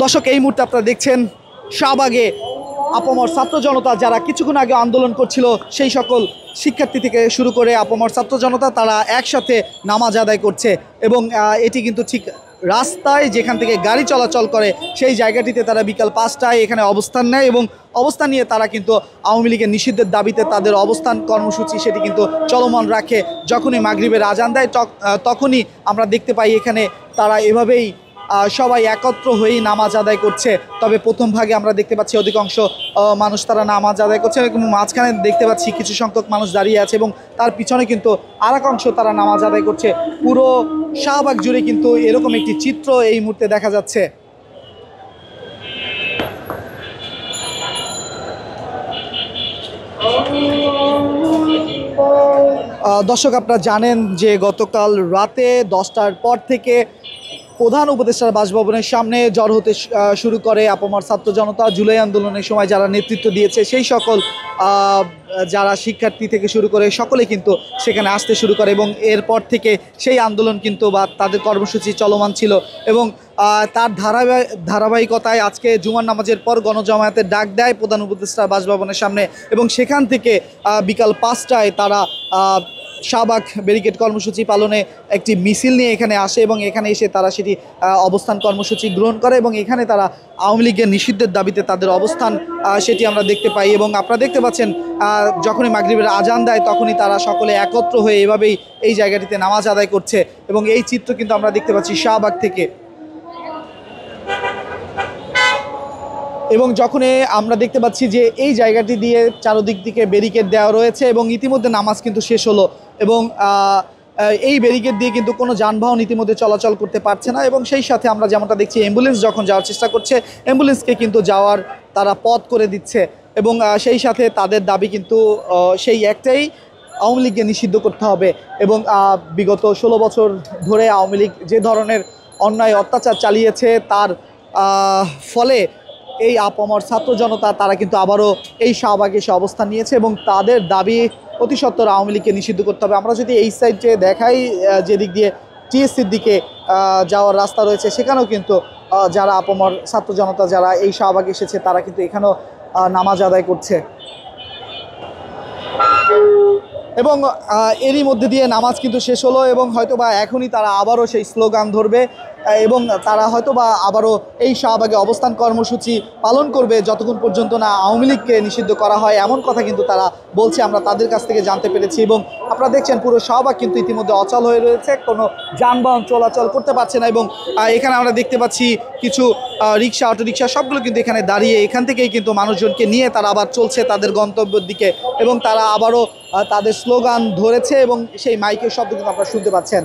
দর্শক, এই মুহূর্তে আপনারা দেখছেন শাহবাগে আপামর ছাত্র জনতা যারা কিছুক্ষণ আগে আন্দোলন করছিল, সেই সকল শিক্ষার্থী থেকে শুরু করে আপামর ছাত্র জনতা তারা একসাথে নামাজ আদায় করছে। এবং এটি কিন্তু ঠিক রাস্তায় যেখান থেকে গাড়ি চলাচল করে সেই জায়গাটিতে তারা বিকাল 5টায় এখানে অবস্থান নেয় এবং অবস্থান নিয়ে তারা কিন্তু আওয়ামী লীগের নিষিদ্ধের দাবিতে তাদের অবস্থান কর্মসূচি সেটি কিন্তু চলমান রাখে। যখনই মাগরিবের আজান দেয় তখনই আমরা দেখতে পাই এখানে তারা এভাবেই সবাই একত্র হয়েই নামাজ আদায় করছে। তবে প্রথম ভাগে আমরা দেখতে পাচ্ছি অধিকাংশ মানুষ তারা নামাজ আদায় করছে এবং মাঝখানে দেখতে পাচ্ছি কিছু সংখ্যক মানুষ দাঁড়িয়ে আছে এবং তার পিছনে কিন্তু আর এক অংশ তারা নামাজ আদায় করছে। পুরো শাহবাগ জুড়ে কিন্তু এরকম একটি চিত্র এই মুহূর্তে দেখা যাচ্ছে। দর্শক, আপনারা জানেন যে গতকাল রাতে 10টার পর থেকে প্রধান উপদেষ্টার বাসভবনের সামনে জড় হতে শুরু করে আপামর ছাত্র জনতা। জুলাই আন্দোলনের সময় যারা নেতৃত্ব দিয়েছে সেই সকল যারা শিক্ষার্থী থেকে শুরু করে সকলে কিন্তু সেখানে আসতে শুরু করে এবং এরপর থেকে সেই আন্দোলন কিন্তু বা তাদের কর্মসূচি চলমান ছিল। এবং তার ধারাবাহিকতায় আজকে জুমার নামাজের পর গণজামায়াতের ডাক দেয় প্রধান উপদেষ্টার বাসভবনের সামনে এবং সেখান থেকে বিকাল 5টায় তারা শাহবাগ ব্যারিকেড কর্মসূচি পালনে একটি মিছিল নিয়ে এখানে আসে এবং এখানে এসে তারা সেটি অবস্থান কর্মসূচি গ্রহণ করে এবং এখানে তারা আওয়ামী লীগের নিষিদ্ধের দাবিতে তাদের অবস্থান সেটি আমরা দেখতে পাই। এবং আপনারা দেখতে পাচ্ছেন যখনই মাগরিবের আজান দেয় তখনই তারা সকলে একত্র হয়ে এভাবেই এই জায়গাটিতে নামাজ আদায় করছে এবং এই চিত্র কিন্তু আমরা দেখতে পাচ্ছি শাহবাগ থেকে। এবং যখন আমরা দেখতে পাচ্ছি যে এই জায়গাটি দিয়ে চারদিক দিকে ব্যারিকেড দেওয়া রয়েছে এবং ইতিমধ্যে নামাজ কিন্তু শেষ হলো এবং এই ব্যারিকেড দিয়ে কিন্তু কোনো যানবাহন ইতিমধ্যে চলাচল করতে পারছে না এবং সেই সাথে আমরা যেমনটা দেখছি অ্যাম্বুলেন্স যখন যাওয়ার চেষ্টা করছে অ্যাম্বুলেন্সকে কিন্তু যাওয়ার তারা পথ করে দিচ্ছে এবং সেই সাথে তাদের দাবি কিন্তু সেই একটাই, আওয়ামী লীগকে নিষিদ্ধ করতে হবে। এবং বিগত 16 বছর ধরে আওয়ামী লীগ যে ধরনের অন্যায় অত্যাচার চালিয়েছে তার ফলে এই আপামর ছাত্র জনতা তারা কিন্তু আবারও এই শাহবাগে এসে অবস্থান নিয়েছে এবং তাদের দাবি অতি সত্বর আওয়ামী লীগকে নিষিদ্ধ করতে হবে। আমরা যদি এই সাইডে দেখাই, যেদিক দিয়ে টিএসসির দিকে যাওয়ার রাস্তা রয়েছে সেখানেও কিন্তু যারা আপামর ছাত্র জনতা যারা এই শাহবাগে এসেছে তারা কিন্তু এখানেও নামাজ আদায় করছে এবং এরই মধ্যে দিয়ে নামাজ কিন্তু শেষ হলো এবং হয়তোবা এখনই তারা আবারও সেই স্লোগান ধরবে এবং তারা হয়তোবা আবারও এই শাহবাগে অবস্থান কর্মসূচি পালন করবে যতক্ষণ পর্যন্ত না আওয়ামী লীগকে নিষিদ্ধ করা হয়, এমন কথা কিন্তু তারা বলছে, আমরা তাদের কাছ থেকে জানতে পেরেছি। এবং আপনারা দেখছেন পুরো শাহবাগ কিন্তু ইতিমধ্যে অচল হয়ে রয়েছে, কোনো যানবাহন চলাচল করতে পারছে না এবং এখানে আমরা দেখতে পাচ্ছি কিছু রিক্সা, অটোরিক্সা সবগুলো কিন্তু এখানে দাঁড়িয়ে এখান থেকেই কিন্তু মানুষজনকে নিয়ে তারা আবার চলছে তাদের গন্তব্যের দিকে এবং তারা আবারও তাদের স্লোগান ধরেছে এবং সেই মাইকের শব্দ কিন্তু আপনারা শুনতে পাচ্ছেন।